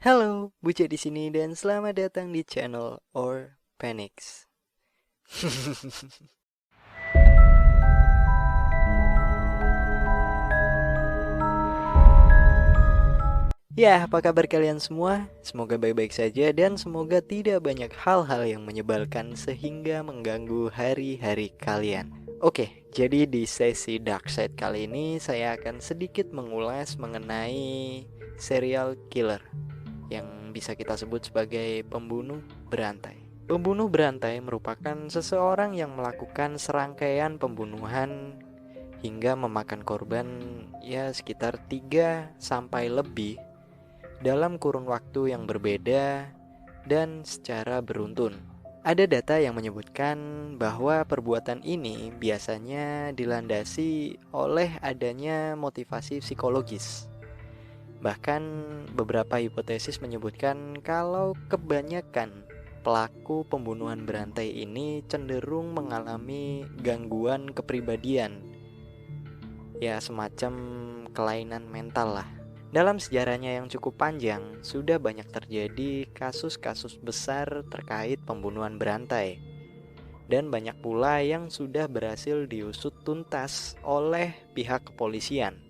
Halo, Buce di sini dan selamat datang di channel Or Panics. Ya, apa kabar kalian semua? Semoga baik-baik saja dan semoga tidak banyak hal-hal yang menyebalkan sehingga mengganggu hari-hari kalian. Oke, jadi di sesi Dark Side kali ini saya akan sedikit mengulas mengenai serial killer yang bisa kita sebut sebagai pembunuh berantai. Pembunuh berantai merupakan seseorang yang melakukan serangkaian pembunuhan hingga memakan korban ya sekitar 3 sampai lebih dalam kurun waktu yang berbeda dan secara beruntun. Ada data yang menyebutkan bahwa perbuatan ini biasanya dilandasi oleh adanya motivasi psikologis. Bahkan beberapa hipotesis menyebutkan kalau kebanyakan pelaku pembunuhan berantai ini cenderung mengalami gangguan kepribadian, ya semacam kelainan mental lah. Dalam sejarahnya yang cukup panjang, sudah banyak terjadi kasus-kasus besar terkait pembunuhan berantai. Dan banyak pula yang sudah berhasil diusut tuntas oleh pihak kepolisian.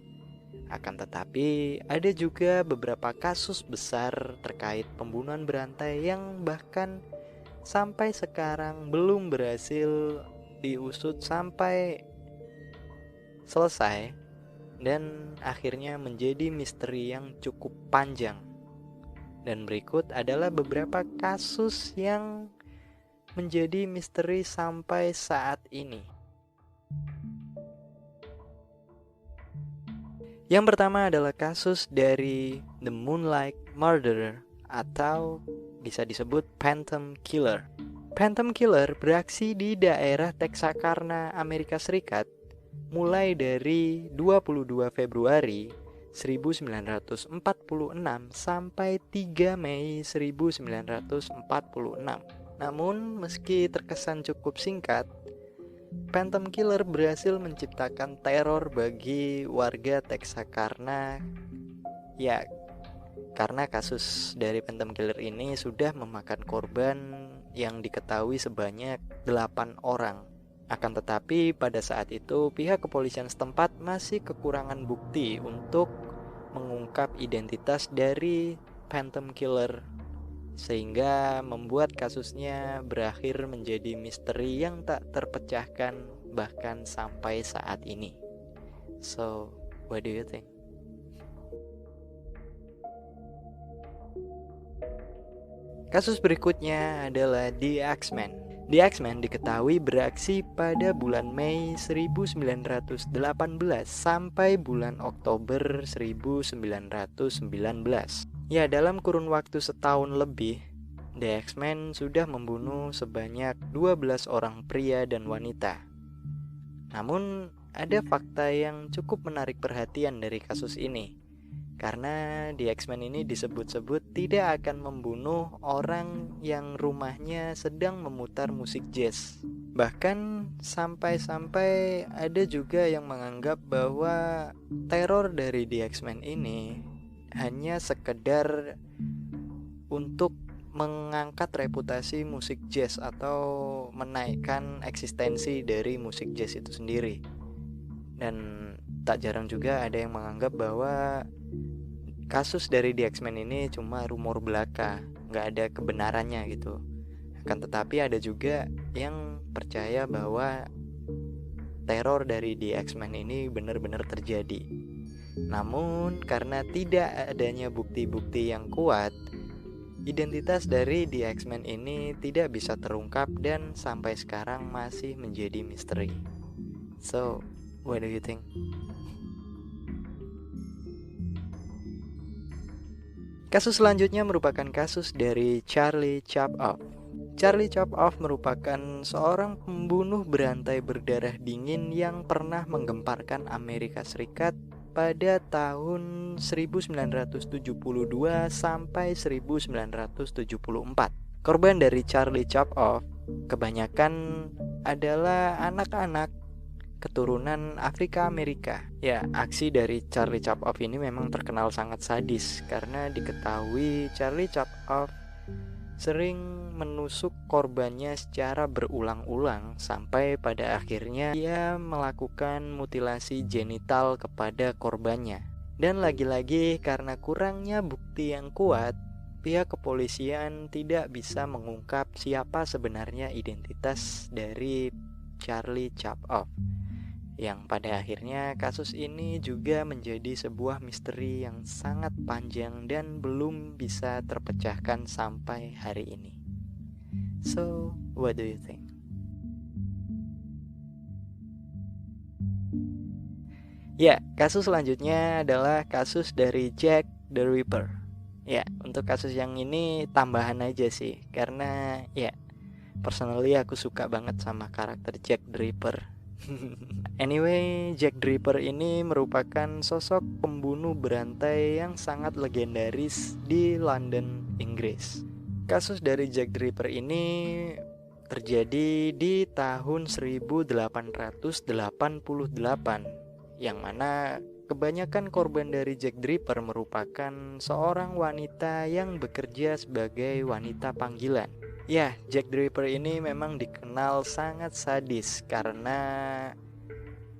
Akan tetapi, ada juga beberapa kasus besar terkait pembunuhan berantai yang bahkan sampai sekarang belum berhasil diusut sampai selesai dan akhirnya menjadi misteri yang cukup panjang. Dan berikut adalah beberapa kasus yang menjadi misteri sampai saat ini. Yang pertama adalah kasus dari The Moonlight Murderer atau bisa disebut Phantom Killer. Phantom Killer beraksi di daerah Texarkana, Amerika Serikat mulai dari 22 Februari 1946 sampai 3 Mei 1946. Namun meski terkesan cukup singkat, Phantom Killer berhasil menciptakan teror bagi warga Texarkana. Ya, karena kasus dari Phantom Killer ini sudah memakan korban yang diketahui sebanyak 8 orang. Akan tetapi pada saat itu pihak kepolisian setempat masih kekurangan bukti untuk mengungkap identitas dari Phantom Killer, sehingga membuat kasusnya berakhir menjadi misteri yang tak terpecahkan bahkan sampai saat ini. So, what do you think? Kasus berikutnya adalah The Axeman. The Axeman diketahui beraksi pada bulan Mei 1918 sampai bulan Oktober 1919. Ya, dalam kurun waktu setahun lebih, The Axeman sudah membunuh sebanyak 12 orang pria dan wanita. Namun, ada fakta yang cukup menarik perhatian dari kasus ini. Karena di X-Men ini disebut-sebut tidak akan membunuh orang yang rumahnya sedang memutar musik jazz. Bahkan sampai-sampai ada juga yang menganggap bahwa teror dari The X-Men ini hanya sekedar untuk mengangkat reputasi musik jazz atau menaikkan eksistensi dari musik jazz itu sendiri. Dan tak jarang juga ada yang menganggap bahwa kasus dari The X-Men ini cuma rumor belaka, nggak ada kebenarannya gitu. Akan tetapi ada juga yang percaya bahwa teror dari The X-Men ini benar-benar terjadi. Namun karena tidak adanya bukti-bukti yang kuat, identitas dari The X-Men ini tidak bisa terungkap dan sampai sekarang masih menjadi misteri. So, what do you think? Kasus selanjutnya merupakan kasus dari Charlie Chaplow. Charlie Chaplow merupakan seorang pembunuh berantai berdarah dingin yang pernah menggemparkan Amerika Serikat pada tahun 1972 sampai 1974. Korban dari Charlie Chaplow kebanyakan adalah anak-anak, keturunan Afrika Amerika. Ya, aksi dari Charlie Chaplin ini memang terkenal sangat sadis karena diketahui Charlie Chaplin sering menusuk korbannya secara berulang-ulang sampai pada akhirnya dia melakukan mutilasi genital kepada korbannya. Dan lagi-lagi karena kurangnya bukti yang kuat, pihak kepolisian tidak bisa mengungkap siapa sebenarnya identitas dari Charlie Chaplin. Yang pada akhirnya kasus ini juga menjadi sebuah misteri yang sangat panjang dan belum bisa terpecahkan sampai hari ini. So, what do you think? Ya, kasus selanjutnya adalah kasus dari Jack the Ripper. Ya, untuk kasus yang ini tambahan aja sih, karena ya, personally aku suka banget sama karakter Jack the Ripper. Anyway, Jack the Ripper ini merupakan sosok pembunuh berantai yang sangat legendaris di London, Inggris. Kasus dari Jack the Ripper ini terjadi di tahun 1888, yang mana kebanyakan korban dari Jack the Ripper merupakan seorang wanita yang bekerja sebagai wanita panggilan. Ya, Jack the Ripper ini memang dikenal sangat sadis karena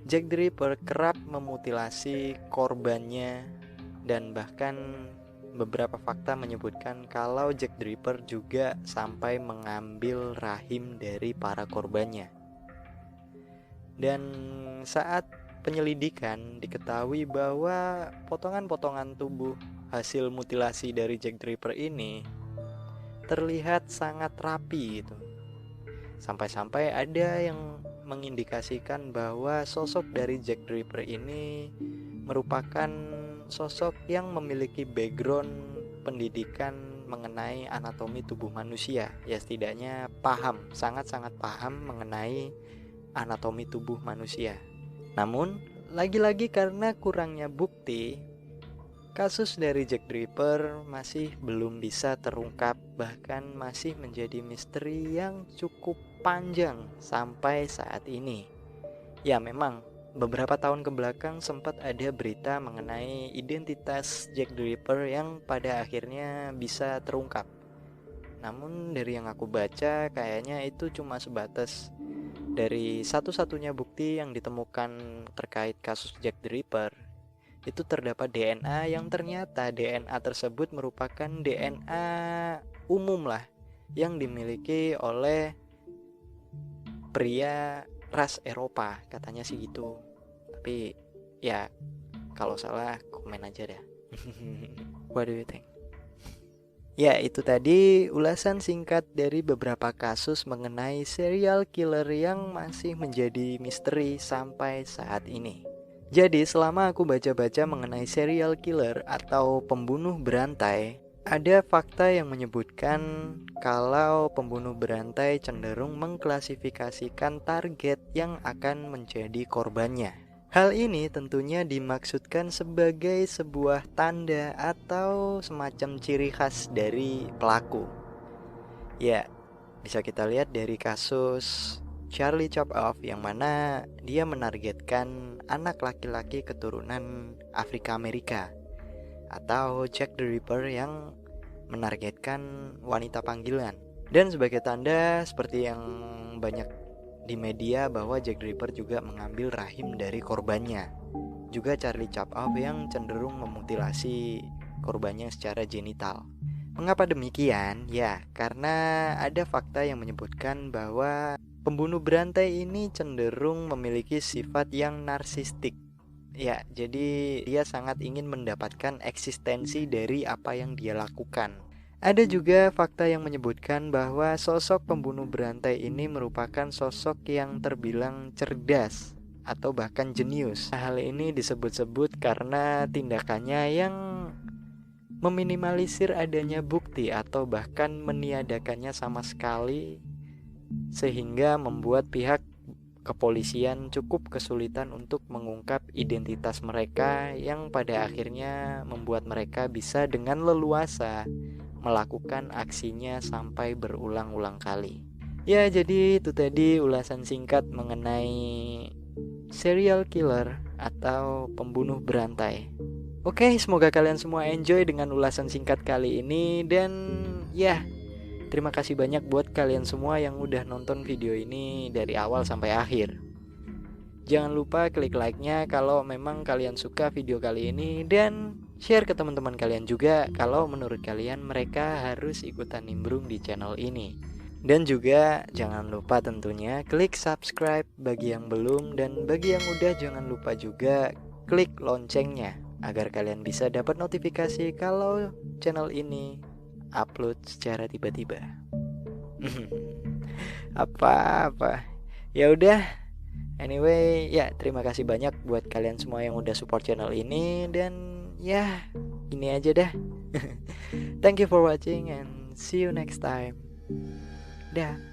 Jack the Ripper kerap memutilasi korbannya, dan bahkan beberapa fakta menyebutkan kalau Jack the Ripper juga sampai mengambil rahim dari para korbannya. Dan saat penyelidikan diketahui bahwa potongan-potongan tubuh hasil mutilasi dari Jack the Ripper ini terlihat sangat rapi gitu. Sampai-sampai ada yang mengindikasikan bahwa sosok dari Jack the Ripper ini merupakan sosok yang memiliki background pendidikan mengenai anatomi tubuh manusia. Ya, setidaknya sangat-sangat paham mengenai anatomi tubuh manusia. Namun, lagi-lagi karena kurangnya bukti, kasus dari Jack the Ripper masih belum bisa terungkap, bahkan masih menjadi misteri yang cukup panjang sampai saat ini. Ya, memang beberapa tahun ke belakang sempat ada berita mengenai identitas Jack the Ripper yang pada akhirnya bisa terungkap. Namun dari yang aku baca, kayaknya itu cuma sebatas dari satu-satunya bukti yang ditemukan terkait kasus Jack the Ripper. Itu terdapat DNA yang ternyata DNA tersebut merupakan DNA umum lah yang dimiliki oleh pria ras Eropa, katanya sih gitu. Tapi ya kalau salah komen aja dah. What do you think? Ya, itu tadi ulasan singkat dari beberapa kasus mengenai serial killer yang masih menjadi misteri sampai saat ini. Jadi selama aku baca-baca mengenai serial killer atau pembunuh berantai, ada fakta yang menyebutkan kalau pembunuh berantai cenderung mengklasifikasikan target yang akan menjadi korbannya. Hal ini tentunya dimaksudkan sebagai sebuah tanda atau semacam ciri khas dari pelaku. Ya, bisa kita lihat dari kasus Charlie Chaplin yang mana dia menargetkan anak laki-laki keturunan Afrika Amerika, atau Jack the Ripper yang menargetkan wanita panggilan. Dan sebagai tanda seperti yang banyak di media bahwa Jack the Ripper juga mengambil rahim dari korbannya. Juga Charlie Chaplin yang cenderung memutilasi korbannya secara genital. Mengapa demikian? Ya, karena ada fakta yang menyebutkan bahwa pembunuh berantai ini cenderung memiliki sifat yang narsistik. Ya, jadi dia sangat ingin mendapatkan eksistensi dari apa yang dia lakukan. Ada juga fakta yang menyebutkan bahwa sosok pembunuh berantai ini merupakan sosok yang terbilang cerdas atau bahkan jenius. Hal ini disebut-sebut karena tindakannya yang meminimalisir adanya bukti atau bahkan meniadakannya sama sekali, sehingga membuat pihak kepolisian cukup kesulitan untuk mengungkap identitas mereka, yang pada akhirnya membuat mereka bisa dengan leluasa melakukan aksinya sampai berulang-ulang kali. Ya, jadi itu tadi ulasan singkat mengenai serial killer atau pembunuh berantai. Oke, semoga kalian semua enjoy dengan ulasan singkat kali ini. Dan ya, terima kasih banyak buat kalian semua yang udah nonton video ini dari awal sampai akhir. Jangan lupa klik like-nya kalau memang kalian suka video kali ini, dan share ke teman-teman kalian juga kalau menurut kalian mereka harus ikutan nimbrung di channel ini. Dan juga jangan lupa tentunya klik subscribe bagi yang belum, dan bagi yang udah jangan lupa juga klik loncengnya agar kalian bisa dapat notifikasi kalau channel ini upload secara tiba-tiba. Apa-apa. Ya udah. Anyway, ya terima kasih banyak buat kalian semua yang udah support channel ini. Dan ya, ini aja dah. Thank you for watching and see you next time. Dah.